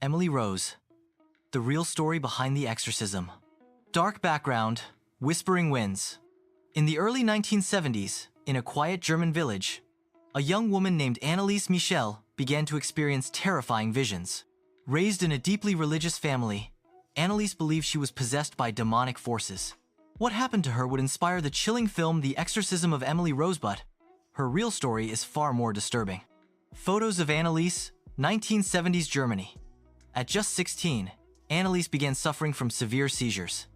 Emily Rose. The real story behind the exorcism. Dark background, whispering winds. In the early 1970s, in a quiet German village, a young woman named Anneliese Michel began to experience terrifying visions. Raised in a deeply religious family, Anneliese believed she was possessed by demonic forces. What happened to her would inspire the chilling film The Exorcism of Emily Rose, but her real story is far more disturbing. Photos of Anneliese, 1970s Germany. At just 16, Anneliese began suffering from severe seizures.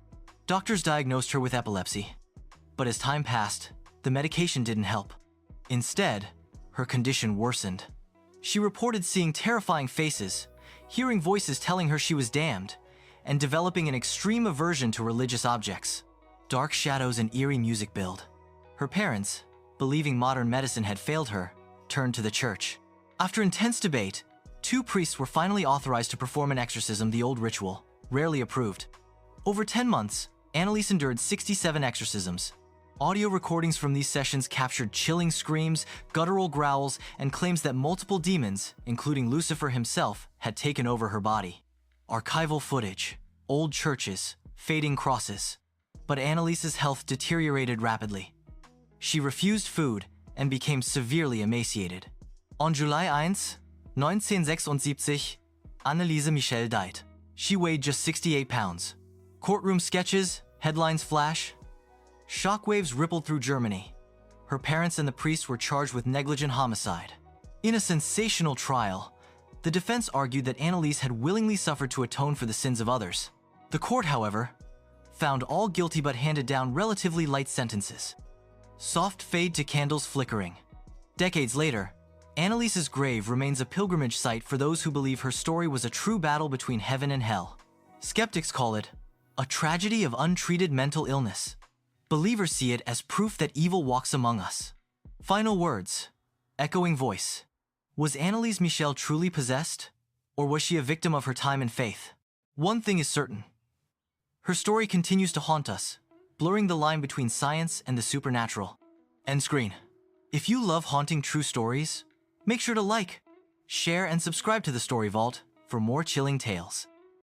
Doctors diagnosed her with epilepsy. But as time passed, the medication didn't help. Instead, her condition worsened. She reported seeing terrifying faces, hearing voices telling her she was damned, and developing an extreme aversion to religious objects. Dark shadows and eerie music build. Her parents, believing modern medicine had failed her, turned to the church. After intense debate, 2 priests were finally authorized to perform an exorcism, the old ritual, rarely approved. Over 10 months, Anneliese endured 67 exorcisms. Audio recordings from these sessions captured chilling screams, guttural growls, and claims that multiple demons, including Lucifer himself, had taken over her body. Archival footage, old churches, fading crosses. But Anneliese's health deteriorated rapidly. She refused food and became severely emaciated. On July 1, 1976, Anneliese Michel died. She weighed just 68 pounds. Courtroom sketches, headlines flash. Shockwaves rippled through Germany. Her parents and the priests were charged with negligent homicide. In a sensational trial, the defense argued that Anneliese had willingly suffered to atone for the sins of others. The court, however, found all guilty but handed down relatively light sentences. Soft fade to candles flickering. Decades later, Anneliese's grave remains a pilgrimage site for those who believe her story was a true battle between heaven and hell. Skeptics call it a tragedy of untreated mental illness. Believers see it as proof that evil walks among us. Final words. Echoing voice. Was Anneliese Michel truly possessed? Or was she a victim of her time and faith? One thing is certain. Her story continues to haunt us, blurring the line between science and the supernatural. End screen. If you love haunting true stories, make sure to like, share, and subscribe to the Story Vault for more chilling tales.